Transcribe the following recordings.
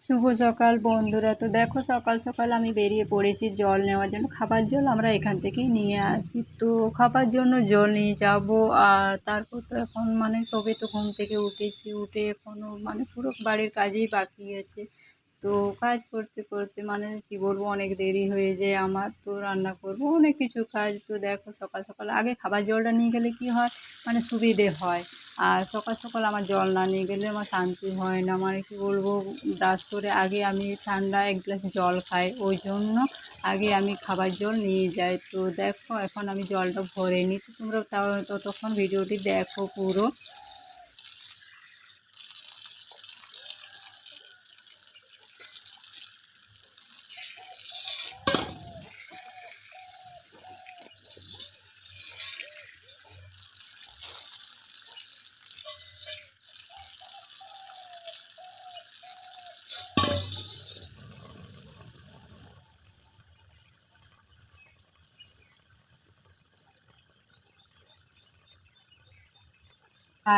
শুভ সকাল বন্ধুরা। তো দেখো সকাল সকাল আমি বেরিয়ে পড়েছি জল নেওয়ার জন্য। খাবার জল আমরা এখান থেকেই নিয়ে আসি, তো খাবার জন্য জল নিয়ে যাব। আর তারপর তো এখন সবে তো ঘুম থেকে উঠেছি, উঠে এখনও পুরো বাড়ির কাজেই বাকি আছে। তো কাজ করতে করতে কি বলবো, অনেক দেরি হয়ে যায় আমার। তো রান্না করব অনেক কিছু কাজ। তো দেখো সকাল সকাল আগে খাবার জলটা নিয়ে গেলে কি হয়, সুবিধে হয়। আর সকাল সকাল আমার জল না নিয়ে গেলে আমার শান্তি হয় না। কি বলবো, ব্রাশ করে আগে আমি ঠান্ডা এক গ্লাস জল খাই, ওই জন্য আগে আমি খাবার জল নিয়ে যাই। তো দেখো এখন আমি জলটা ভরে নিই, তো তোমরা ততক্ষণ ভিডিওটি দেখো পুরো।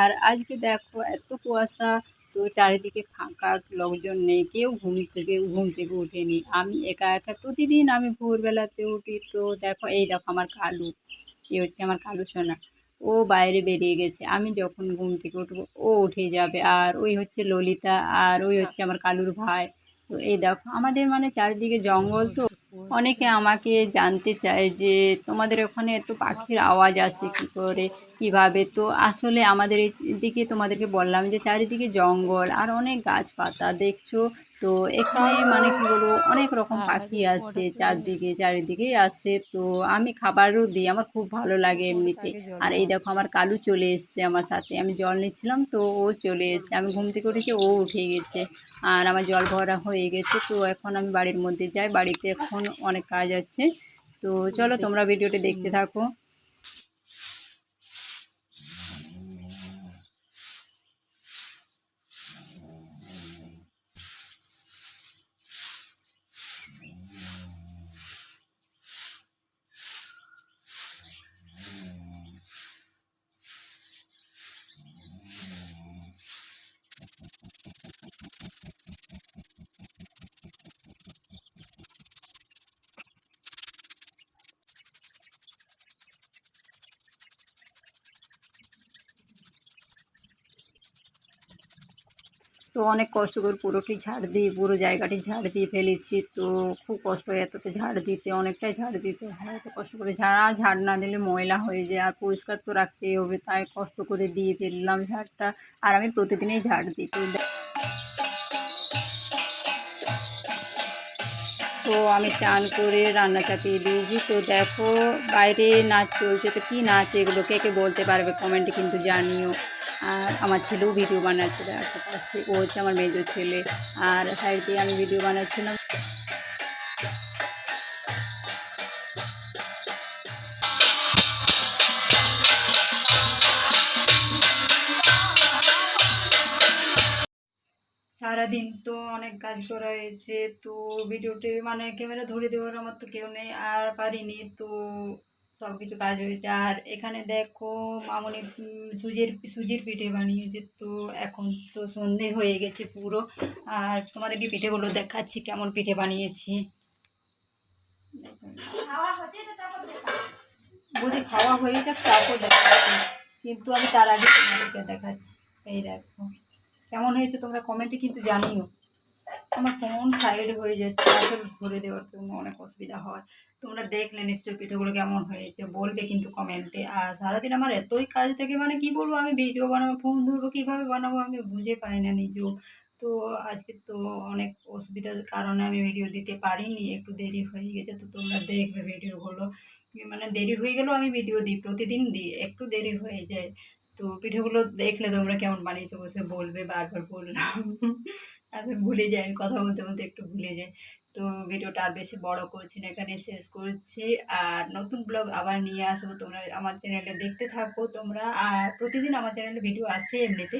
আর আজকে দেখো এত কুয়াশা, তো চারিদিকে ফাঁকা, লোকজন নেই, কেউ ঘুম থেকে ওঠেনি। আমি একা একা প্রতিদিন আমি ভোরবেলাতে উঠি। তো দেখো এই দেখো আমার কালু, এ হচ্ছে আমার কালু সোনা। ও বাইরে বেরিয়ে গেছে, আমি যখন ঘুম থেকে উঠবো ও উঠে যাবে। আর ওই হচ্ছে ললিতা, আর ওই হচ্ছে আমার কালুর ভাই। তো এই দেখো আমাদের চারিদিকে জঙ্গল, তো অনেকে আমাকে জানতে চায় যে তোমাদের ওখানে এত পাখির আওয়াজ আসে কী করে, কীভাবে। তো আসলে আমাদের দিকে তোমাদেরকে বললাম যে চারিদিকে জঙ্গল আর অনেক গাছপাতা দেখছো। তো এখানে কী বলবো, অনেক রকম পাখি আসে, চারিদিকেই আসে। তো আমি খাবারও দিই, আমার খুব ভালো লাগে এমনিতে। আর এই দেখো আমার কালু চলে এসছে আমার সাথে, আমি জল নিচ্ছিলাম তো ও চলে এসছে। আমি ঘুম থেকে উঠেছি, ও উঠে গেছে। আর আমার জল ভরা হয়ে গেছে। তো এখন আমি বাড়ির মধ্যে যাই, বাড়িতে এখন অনেক কাজ আছে। তো চলো তোমরা ভিডিওটি দেখতে থাকো। তো অনেক কষ্ট করে পুরোটি ঝাড় দিয়ে, পুরো জায়গাটি ঝাড় দিয়ে ফেলেছি। তো খুব কষ্ট হয় এতটা ঝাড় দিতে, অনেকটাই ঝাড় দিতে হয়। এত কষ্ট করে ঝাড় না দিলে ময়লা হয়ে যায়, আর পরিষ্কার তো রাখতেই হবে, তাই কষ্ট করে দিয়ে ফেললাম ঝাড়টা। আর আমি প্রতিদিনই ঝাড় দিই। তো আমি চান করে রান্না চাপিয়ে দিয়েছি। তো দেখো বাইরে নাচ চলছে, তো কী নাচ এগুলো, কে কে বলতে পারবে কমেন্টে কিন্তু জানিও। আর আমার ছেলেও ভিডিও বানাচ্ছে, দেখো পাশে ও হচ্ছে আমার মেজো ছেলে। আর সাইড দিয়ে আমি ভিডিও বানাচ্ছিলাম। সারাদিন তো অনেক কাজ করা হয়েছে। তো ভিডিওতে ক্যামেরা ধরে দেওয়ার আমার তো কেউ নেই, আর পারিনি। তো সব কিছু কাজ হয়েছে। আর এখানে দেখো মামনি সুজির পিঠে বানিয়েছে। তো এখন তো সন্ধে হয়ে গেছে পুরো। আর তোমাদেরকে পিঠেগুলো দেখাচ্ছি কেমন পিঠে বানিয়েছি। বুঝি খাওয়া হয়ে যাক তারপর দেখাচ্ছি, কিন্তু আমি তার আগে তোমাদেরকে দেখাচ্ছি। এই দেখো কেমন হয়েছে, তোমরা কমেন্টে কিন্তু জানিও। আমার ফোন সাইড হয়ে যাচ্ছে, আসলে ঘুরে দেওয়ার জন্য অনেক অসুবিধা হয়। তোমরা দেখলে নিশ্চয়ই পিঠেগুলো কেমন হয়েছে, বলবে কিন্তু কমেন্টে। আর সারাদিন আমার এতই কাজ থাকে, কি বলবো, আমি ভিডিও বানাবো, ফোন ধরবো, কীভাবে বানাবো আমি বুঝে পাই না নিজেও। তো আজকে তো অনেক অসুবিধার কারণে আমি ভিডিও দিতে পারিনি, একটু দেরি হয়ে গেছে। তো তোমরা দেখবে ভিডিওগুলো, দেরি হয়ে গেলেও আমি ভিডিও দিই, প্রতিদিন দিই, একটু দেরি হয়ে যায়। তো পিঠেগুলো দেখলে তোমরা কেমন বানিয়েছো বসে বলবে, বারবার বললাম। আমি ভুলে যাই, আমি কথা বলতে বলতে একটু ভুলে যাই। তো ভিডিওটা আর বেশি বড় করছি না, এখানে শেষ করছি। আর নতুন ব্লগ আবার নিয়ে আসবো, তোমরা আমার চ্যানেলে দেখতে থাকো তোমরা। আর প্রতিদিন আমার চ্যানেলে ভিডিও আসে এমনিতে।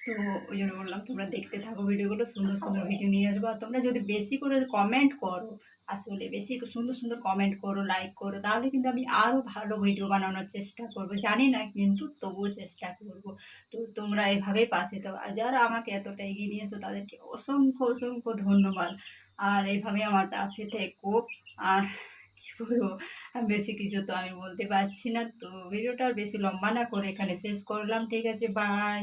তো ওই জন্য বললাম তোমরা দেখতে থাকো ভিডিওগুলো, সুন্দর সুন্দর ভিডিও নিয়ে আসবো। আর তোমরা যদি বেশি করে কমেন্ট করো আসলে বেশি সুন্দর সুন্দর কমেন্ট করো, লাইক করো, তাহলে কিন্তু আমি আরও ভালো ভিডিও বানানোর চেষ্টা করব। জানি না কিন্তু তবুও চেষ্টা করব। তো তোমরা এভাবেই পাশে দাও, আর যারা আমাকে এতটা এগিয়ে নিয়েছো তাদেরকে অসংখ্য অসংখ্য ধন্যবাদ। আর এইভাবে আমার পাশে থেকো। আর কি বলবো, বেশি কিছু তো আমি বলতে পারছি না। তো ভিডিওটা আর বেশি লম্বা না করে এখানে শেষ করলাম। ঠিক আছে, বাই।